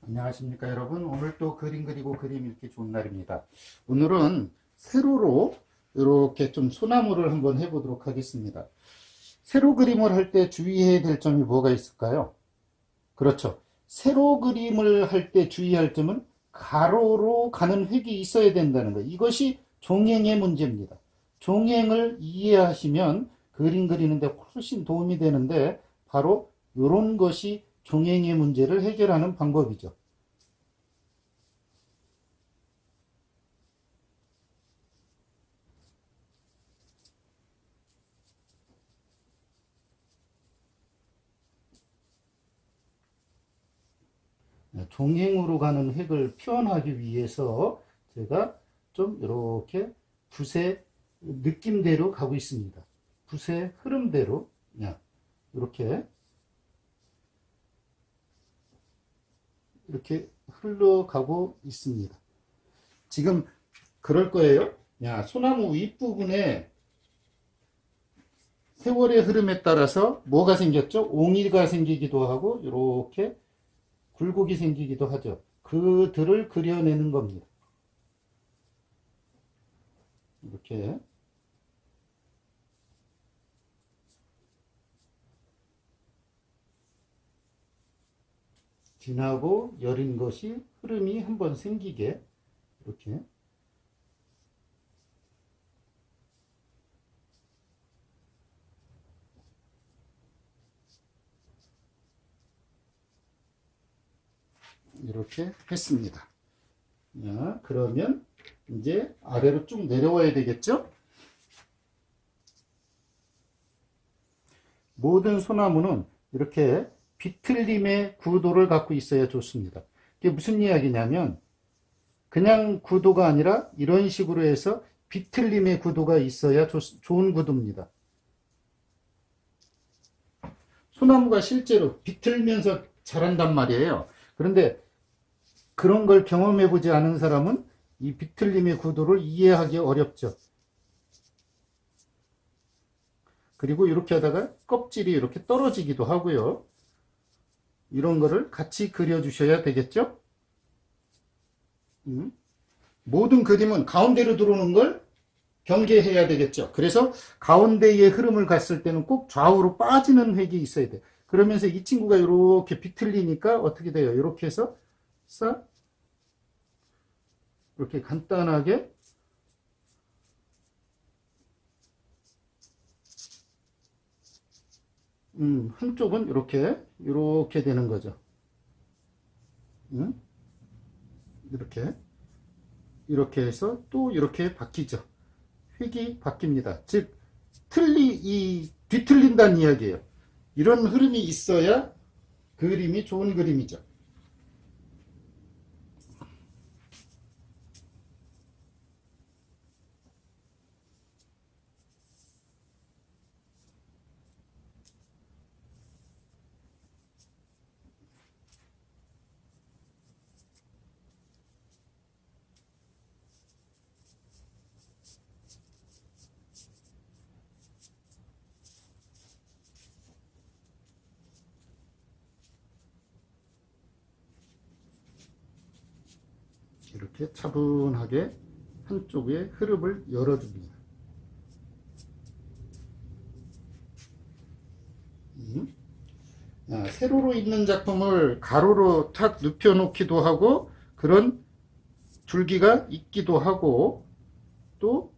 안녕하십니까 여러분. 오늘 또 그림 그리고 그림 읽기 좋은 날입니다. 오늘은 세로로 이렇게 좀 소나무를 한번 해보도록 하겠습니다. 세로 그림을 할 때 주의해야 될 점이 뭐가 있을까요? 그렇죠. 세로 그림을 할 때 주의할 점은 가로로 가는 획이 있어야 된다는 거. 이것이 종행의 문제입니다. 종행을 이해하시면 그림 그리는데 훨씬 도움이 되는데 바로 이런 것이 종행의 문제를 해결하는 방법이죠. 종행으로 가는 획을 표현하기 위해서 제가 좀 이렇게 붓의 느낌대로 가고 있습니다. 붓의 흐름대로 이렇게 흘러가고 있습니다. 지금 그럴 거예요. 소나무 윗부분에 세월의 흐름에 따라서 뭐가 생겼죠? 옹이가 생기기도 하고 이렇게 굴곡이 생기기도 하죠. 그들을 그려내는 겁니다. 이렇게 진하고 여린 것이 흐름이 한번 생기게 이렇게 했습니다. 그러면 이제 아래로 쭉 내려와야 되겠죠? 모든 소나무는 이렇게 비틀림의 구도를 갖고 있어야 좋습니다. 이게 무슨 이야기냐면 그냥 구도가 아니라 이런 식으로 해서 비틀림의 구도가 있어야 좋은 구도입니다. 소나무가 실제로 비틀면서 자란단 말이에요. 그런데 그런 걸 경험해보지 않은 사람은 이 비틀림의 구도를 이해하기 어렵죠. 그리고 이렇게 하다가 껍질이 이렇게 떨어지기도 하고요. 이런 거를 같이 그려주셔야 되겠죠? 모든 그림은 가운데로 들어오는 걸 경계해야 되겠죠. 그래서 가운데의 흐름을 갔을 때는 꼭 좌우로 빠지는 획이 있어야 돼. 그러면서 이 친구가 이렇게 비틀리니까 어떻게 돼요? 이렇게 해서 싹 이렇게 간단하게 한쪽은 이렇게 되는 거죠. 이렇게 해서 또 이렇게 바뀌죠. 획이 바뀝니다. 즉 뒤틀린다는 이야기예요. 이런 흐름이 있어야 그림이 좋은 그림이죠. 이렇게 차분하게 한쪽의 흐름을 열어줍니다. 세로로 있는 작품을 가로로 탁 눕혀놓기도 하고 그런 줄기가 있기도 하고 또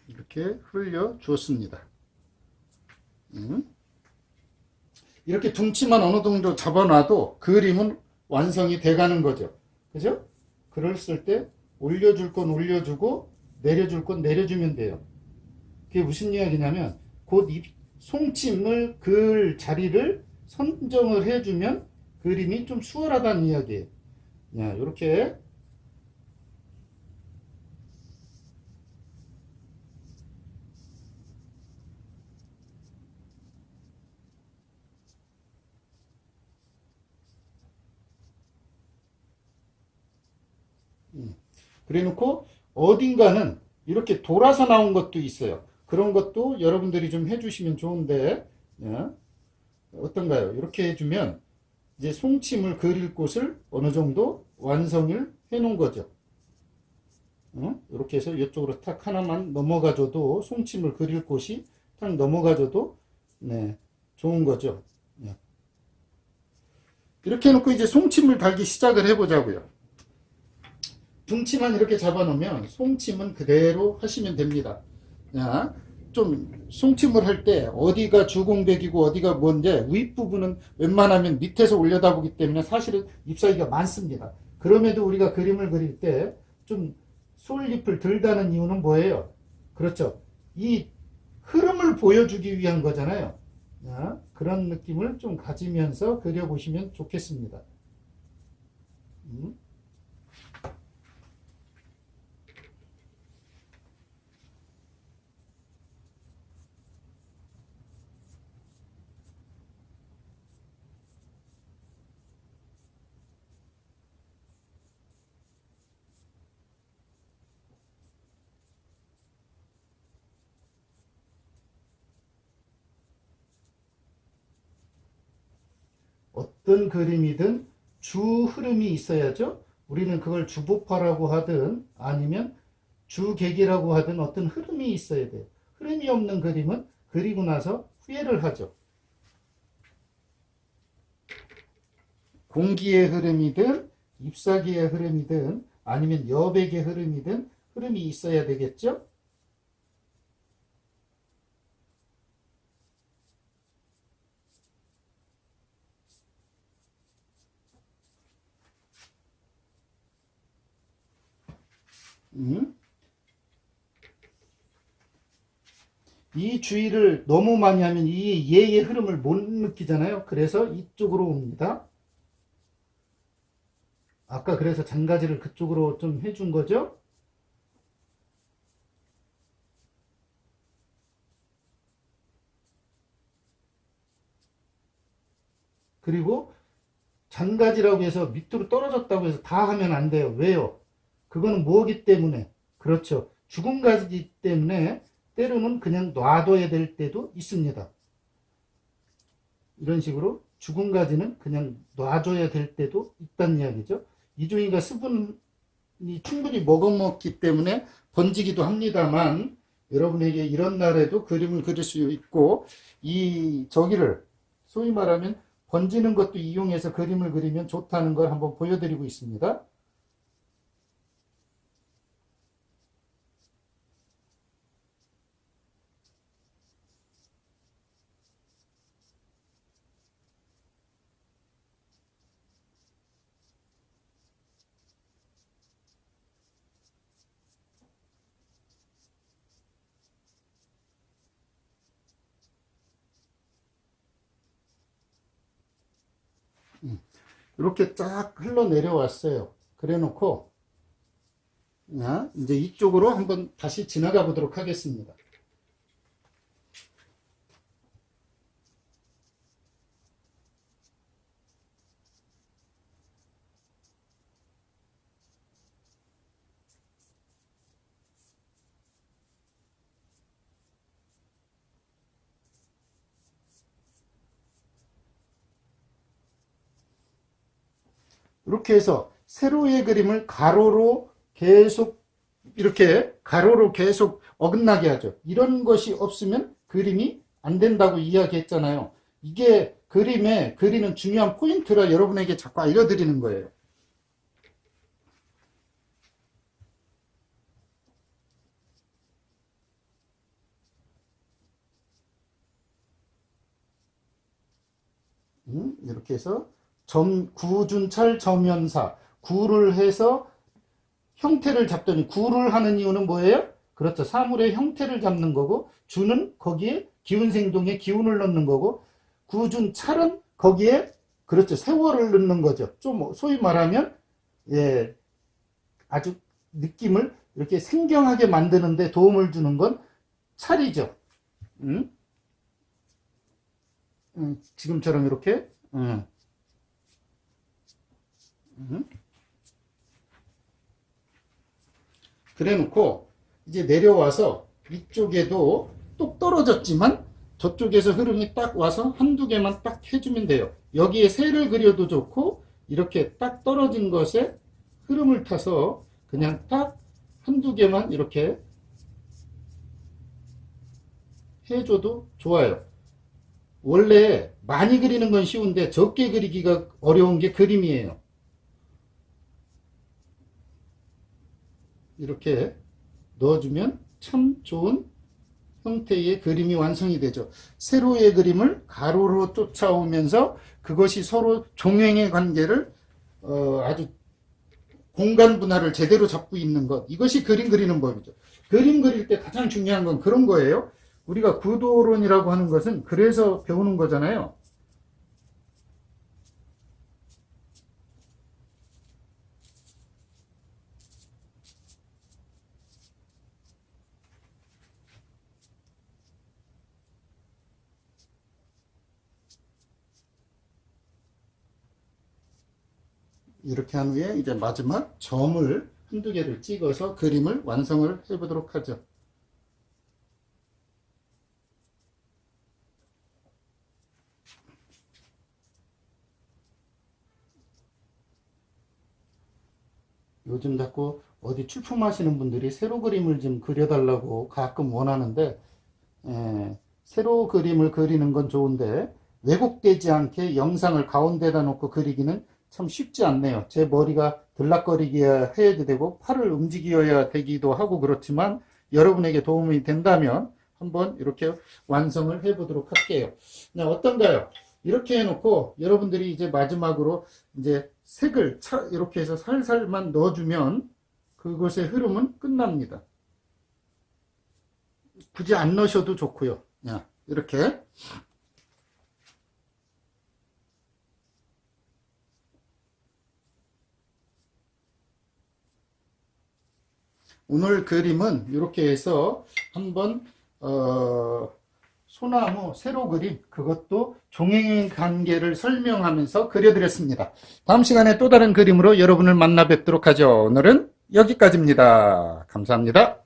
이렇게 흘려 주었습니다. 이렇게 둥치만 어느 정도 잡아놔도 그림은 완성이 돼가는 거죠. 그죠? 글을 쓸 때 올려줄 건 올려주고 내려줄 건 내려주면 돼요. 그게 무슨 이야기냐면 곧 이 송침을 글 자리를 선정을 해주면 그림이 좀 수월하다는 이야기예요. 이렇게 그래 놓고 어딘가는 이렇게 돌아서 나온 것도 있어요. 그런 것도 여러분들이 좀 해주시면 좋은데, 어떤가요? 이렇게 해주면 이제 송침을 그릴 곳을 어느 정도 완성을 해 놓은 거죠. 이렇게 해서 이쪽으로 탁 하나만 넘어가줘도 송침을 그릴 곳이 탁 넘어가줘도 네, 좋은 거죠. 네. 이렇게 해놓고 이제 송침을 달기 시작을 해보자고요. 둥치만 이렇게 잡아놓으면 송침은 그대로 하시면 됩니다. 자, 좀 송침을 할 때 어디가 주공백이고 어디가 뭔데 윗부분은 웬만하면 밑에서 올려다보기 때문에 사실은 잎사귀가 많습니다. 그럼에도 우리가 그림을 그릴 때 좀 솔잎을 덜 다는 이유는 뭐예요? 그렇죠. 이 흐름을 보여주기 위한 거잖아요. 자, 그런 느낌을 좀 가지면서 그려보시면 좋겠습니다. 어떤 그림이든 주 흐름이 있어야죠. 우리는 그걸 주보파라고 하든 아니면 주객이라고 하든 어떤 흐름이 있어야 돼요. 흐름이 없는 그림은 그리고 나서 후회를 하죠. 공기의 흐름이든 잎사귀의 흐름이든 아니면 여백의 흐름이든 흐름이 있어야 되겠죠. 이 주의를 너무 많이 하면 이 얘의 흐름을 못 느끼잖아요. 그래서 이쪽으로 옵니다. 아까 그래서 잔가지를 그쪽으로 좀 해준 거죠. 그리고 잔가지라고 해서 밑으로 떨어졌다고 해서 다 하면 안 돼요. 왜요? 그거는 뭐기 때문에? 그렇죠. 죽은 가지기 때문에 때로는 그냥 놔둬야 될 때도 있습니다. 이런 식으로 죽은 가지는 그냥 놔줘야 될 때도 있다는 이야기죠. 이종이가 수분이 충분히 머금었기 때문에 번지기도 합니다만 여러분에게 이런 날에도 그림을 그릴 수 있고 이 저기를 소위 말하면 번지는 것도 이용해서 그림을 그리면 좋다는 걸 한번 보여드리고 있습니다. 이렇게 쫙 흘러내려왔어요. 그래 놓고 이제 이쪽으로 한번 다시 지나가 보도록 하겠습니다. 이렇게 해서 세로의 그림을 가로로 계속 이렇게 가로로 계속 어긋나게 하죠. 이런 것이 없으면 그림이 안 된다고 이야기했잖아요. 이게 그림에 그리는 중요한 포인트라 여러분에게 자꾸 알려드리는 거예요. 이렇게 해서 구준찰 점연사 구를 해서 형태를 잡더니 구를 하는 이유는 뭐예요? 그렇죠. 사물의 형태를 잡는 거고 주는 거기에 기운생동에 기운을 넣는 거고 구준찰은 거기에 그렇죠. 세월을 넣는 거죠. 좀 소위 말하면 예, 아주 느낌을 이렇게 생경하게 만드는데 도움을 주는 건 찰이죠. 음? 지금처럼 이렇게 음. 그래 놓고 이제 내려와서 이쪽에도 똑 떨어졌지만 저쪽에서 흐름이 딱 와서 한두 개만 딱 해주면 돼요. 여기에 새를 그려도 좋고 이렇게 딱 떨어진 것에 흐름을 타서 그냥 딱 한두 개만 이렇게 해줘도 좋아요. 원래 많이 그리는 건 쉬운데 적게 그리기가 어려운 게 그림이에요. 이렇게 넣어주면 참 좋은 형태의 그림이 완성이 되죠. 세로의 그림을 가로로 쫓아오면서 그것이 서로 종횡의 관계를 아주 공간 분할을 제대로 잡고 있는 것, 이것이 그림 그리는 법이죠. 그림 그릴 때 가장 중요한 건 그런 거예요. 우리가 구도론이라고 하는 것은 그래서 배우는 거잖아요. 이렇게 한 후에 이제 마지막 점을 한두 개를 찍어서 그림을 완성을 해보도록 하죠. 요즘 자꾸 어디 출품하시는 분들이 세로 그림을 좀 그려달라고 가끔 원하는데, 세로 그림을 그리는 건 좋은데 왜곡되지 않게 영상을 가운데다 놓고 그리기는 참 쉽지 않네요. 제 머리가 들락거리게 해야 되고 팔을 움직여야 되기도 하고 그렇지만 여러분에게 도움이 된다면 한번 이렇게 완성을 해 보도록 할게요. 어떤가요? 이렇게 해놓고 여러분들이 이제 마지막으로 이제 색을 이렇게 해서 살살만 넣어주면 그것의 흐름은 끝납니다. 굳이 안 넣으셔도 좋고요. 이렇게 오늘 그림은 이렇게 해서 한번 소나무 세로 그림, 그것도 종횡의 관계를 설명하면서 그려드렸습니다. 다음 시간에 또 다른 그림으로 여러분을 만나 뵙도록 하죠. 오늘은 여기까지입니다. 감사합니다.